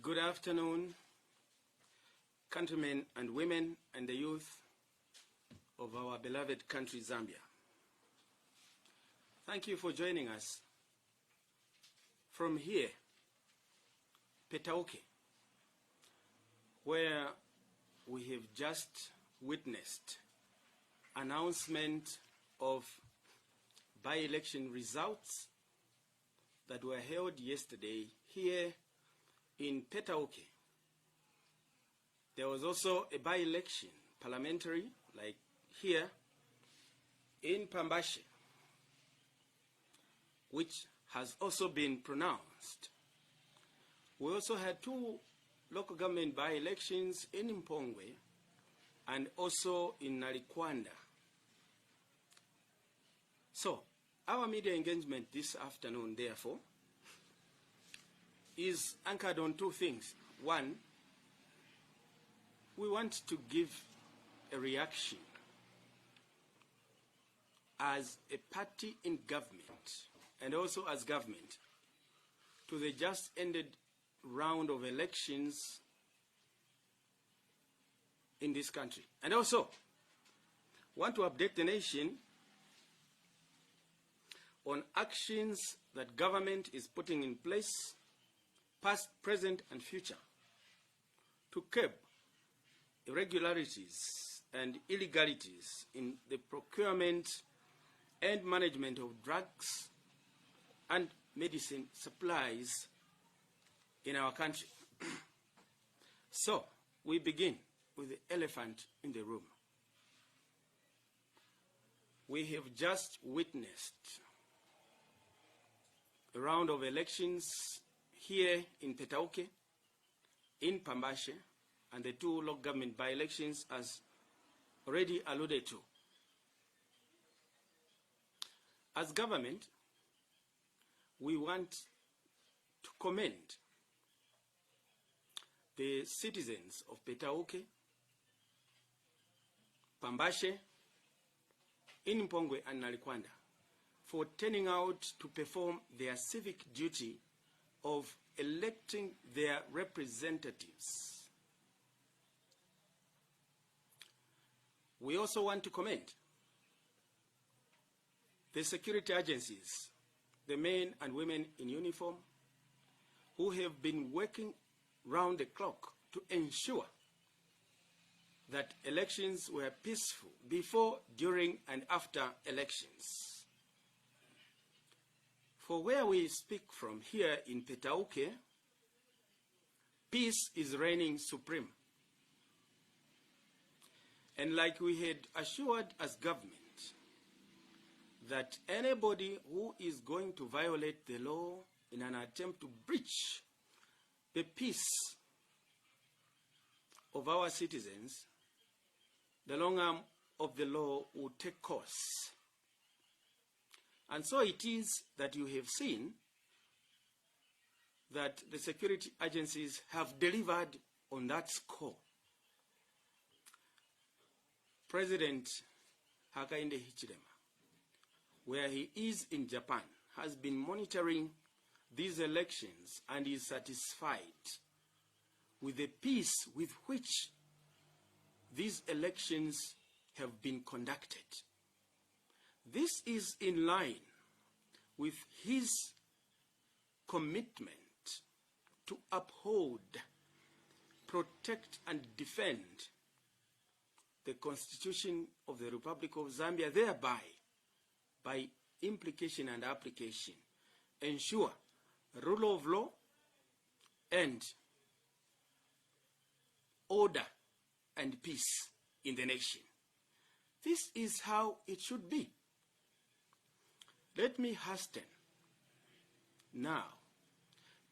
Good afternoon, countrymen and women and the youth of our beloved country, Zambia. Thank you for joining us from here, PETAUKE, where we have just witnessed announcement of by-election results that were held yesterday here in PETAUKE. There was also a by-election parliamentary, like here, in Pambashe, which has also been pronounced. We also had two local government by-elections in Mpongwe and also in Nalikwanda. So, our media engagement this afternoon, therefore, is anchored on two things. One, we want to give a reaction as a party in government and also as government to the just ended round of elections in this country. And also want to update the nation on actions that government is putting in place, past, present, and future, to curb irregularities and illegalities in the procurement and management of drugs and medicine supplies in our country. So, we begin with the elephant in the room. We have just witnessed a round of elections here in PETAUKE, in Pambashe, and the two local government by-elections as already alluded to. As government, we want to commend the citizens of PETAUKE, Pambashe, in Mpongwe and Nalikwanda for turning out to perform their civic duty of electing their representatives. We also want to commend the security agencies, the men and women in uniform, who have been working round the clock to ensure that elections were peaceful before, during, and after elections. For where we speak from here in PETAUKE, peace is reigning supreme. And like we had assured as government, that anybody who is going to violate the law in an attempt to breach the peace of our citizens, the long arm of the law will take course. And so it is that you have seen that the security agencies have delivered on that score. President Hakainde Hichilema, where he is in Japan, has been monitoring these elections and is satisfied with the peace with which these elections have been conducted. This is in line with his commitment to uphold, protect, and defend the Constitution of the Republic of Zambia, thereby, by implication and application, ensure rule of law and order and peace in the nation. This is how it should be. Let me hasten now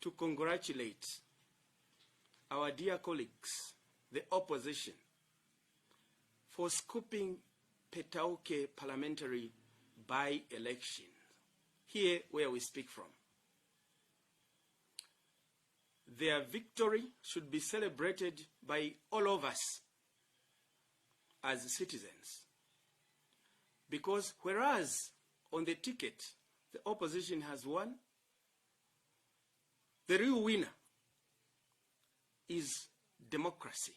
to congratulate our dear colleagues, the opposition, for scooping PETAUKE parliamentary by-election, here where we speak from. Their victory should be celebrated by all of us as citizens. Because whereas on the ticket the opposition has won, the real winner is democracy.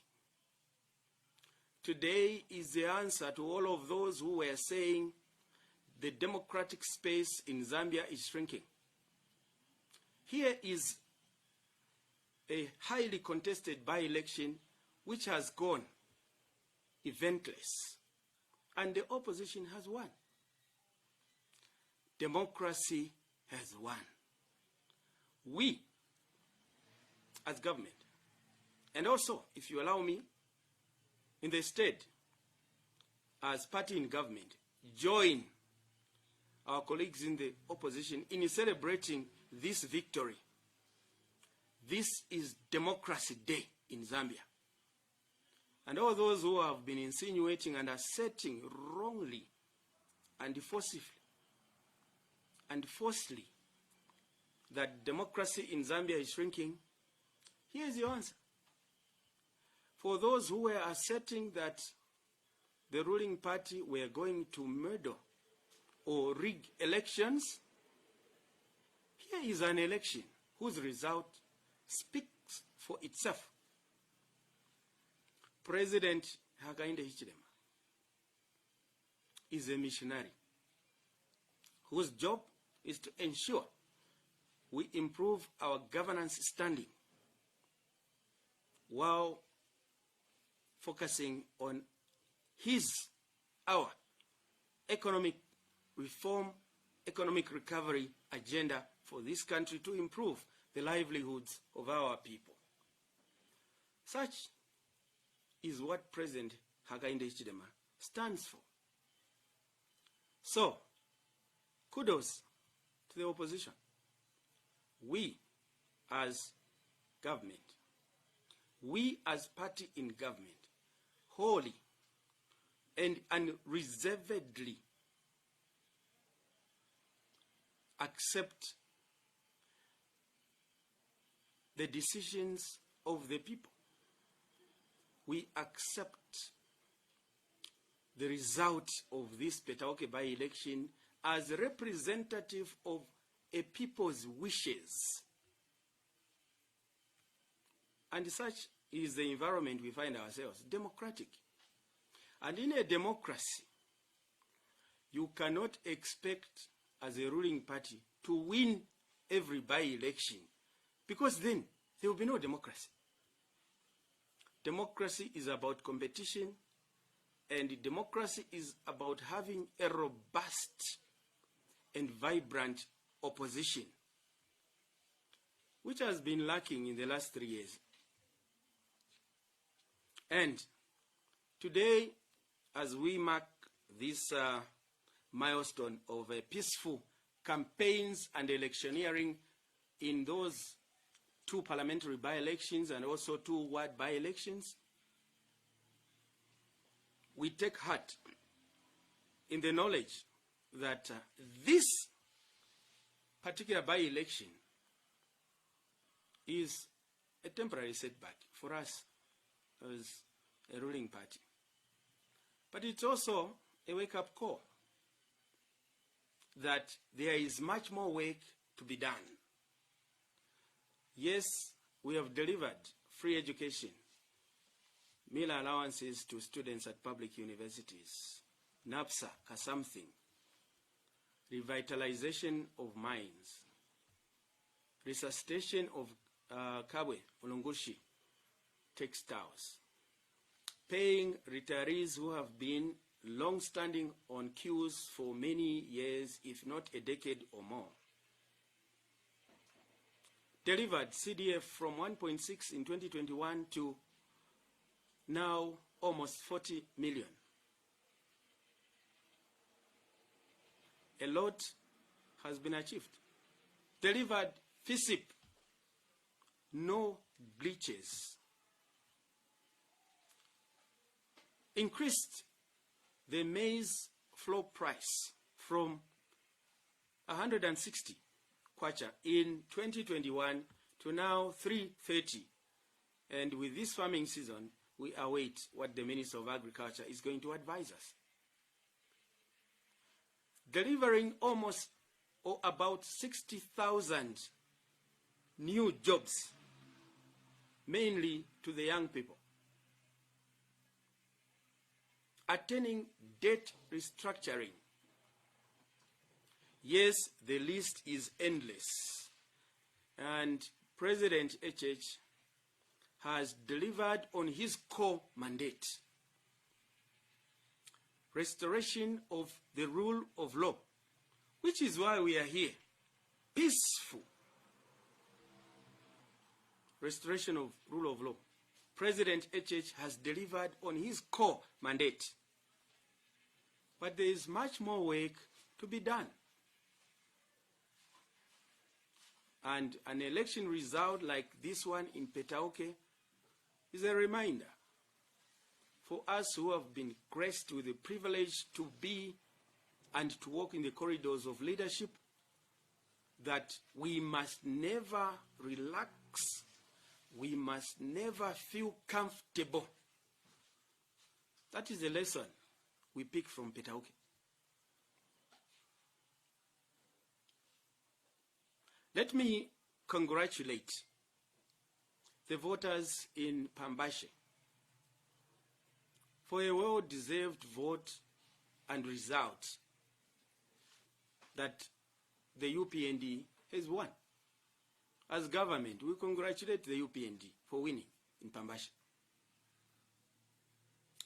Today is the answer to all of those who were saying the democratic space in Zambia is shrinking. Here is a highly contested by-election which has gone eventless, and the opposition has won. Democracy has won. We, as government, and also, if you allow me, in the state, as party in government, join our colleagues in the opposition in celebrating this victory. This is Democracy Day in Zambia. And all those who have been insinuating and asserting wrongly and forcefully that democracy in Zambia is shrinking, here's your answer. For those who were asserting that the ruling party were going to murder or rig elections, here is an election whose result speaks for itself. President Hakainde Hichilema is a missionary whose job is to ensure we improve our governance standing while focusing on our economic reform, economic recovery agenda for this country to improve the livelihoods of our people. Such is what President Hakainde Hichilema stands for. So, kudos to the opposition. We as government, we as party in government, wholly and unreservedly accept the decisions of the people. We accept the result of this PETAUKE by-election as representative of a people's wishes. And such is the environment we find ourselves, democratic. And in a democracy, you cannot expect as a ruling party to win every by-election, because then there will be no democracy. Democracy is about competition, and democracy is about having a robust and vibrant opposition, which has been lacking in the last 3 years. And today, as we mark this milestone of peaceful campaigns and electioneering in those 2 parliamentary by-elections and also 2 ward by-elections, we take heart in the knowledge that this particular by-election is a temporary setback for us as a ruling party. But it's also a wake-up call that there is much more work to be done. Yes, we have delivered free education, meal allowances to students at public universities, NAPSA, something, revitalization of mines, resuscitation of Kabwe, Ulungushi, textiles, paying retirees who have been long-standing on queues for many years, if not a decade or more. Delivered CDF from 1.6 in 2021 to now almost 40 million. A lot has been achieved. Delivered FISIP, no glitches. Increased the maize floor price from 160 kwacha in 2021 to now 330. And with this farming season, we await what the Minister of Agriculture is going to advise us. Delivering almost or about 60,000 new jobs mainly to the young people. Attaining debt restructuring. Yes, the list is endless, and President HH has delivered on his core mandate: restoration of the rule of law, which is why we are here. Peaceful restoration of rule of law. President HH has delivered on his core mandate. But there is much more work to be done. And an election result like this one in PETAUKE is a reminder for us who have been graced with the privilege to be and to walk in the corridors of leadership that we must never relax, we must never feel comfortable. That is the lesson we pick from PETAUKE. Let me congratulate the voters in Pambashe for a well-deserved vote and result that the UPND has won. As government, we congratulate the UPND for winning in Pambashe.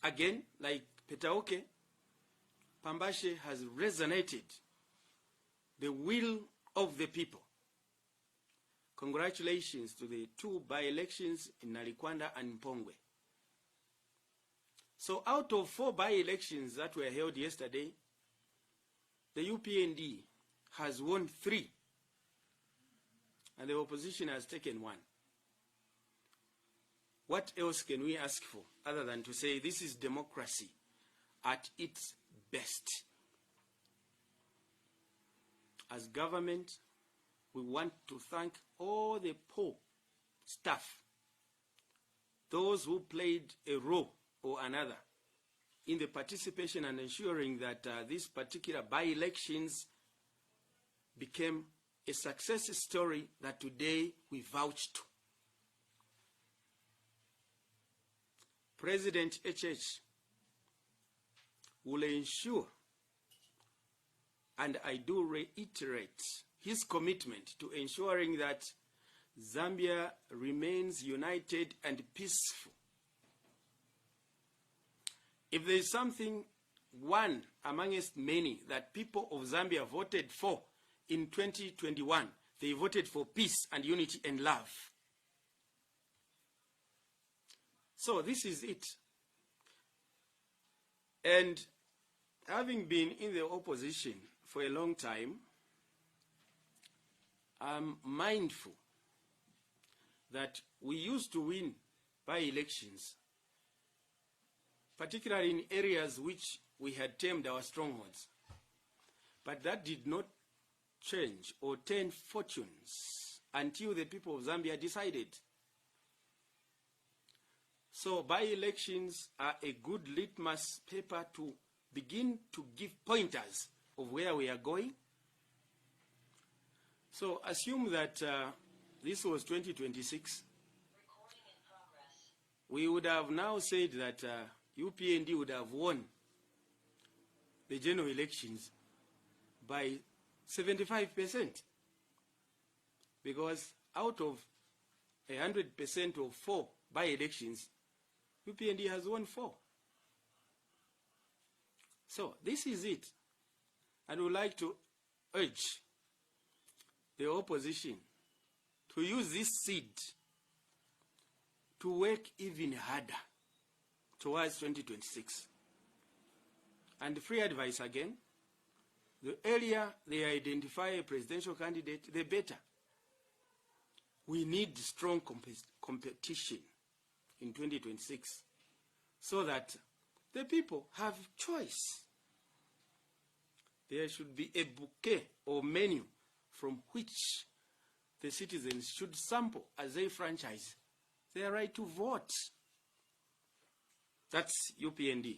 Again, like PETAUKE, Pambashe has resonated the will of the people. Congratulations to the two by-elections in Nalikwanda and Mpongwe. So out of 4 by-elections that were held yesterday, the UPND has won 3, and the opposition has taken 1. What else can we ask for other than to say this is democracy at its best? As government, we want to thank all the poor staff, those who played a role or another in the participation and ensuring that these particular by-elections became a success story that today we vouch to. President HH will ensure, and I do reiterate, his commitment to ensuring that Zambia remains united and peaceful. If there is something, one amongst many, that people of Zambia voted for in 2021, they voted for peace and unity and love. So this is it. And having been in the opposition for a long time, I'm mindful that we used to win by-elections, particularly in areas which we had termed our strongholds. But that did not change or turn fortunes until the people of Zambia decided. So by-elections are a good litmus paper to begin to give pointers of where we are going. So assume that this was 2026. We would have now said that UPND would have won the general elections by 75%, because out of 100% of 4 by-elections, UPND has won 4. So this is it. And we would like to urge the opposition to use this seed to work even harder towards 2026. And free advice again, the earlier they identify a presidential candidate, the better. We need strong competition in 2026 so that the people have choice. There should be a bouquet or menu from which the citizens should sample as they franchise their right to vote. That's UPND.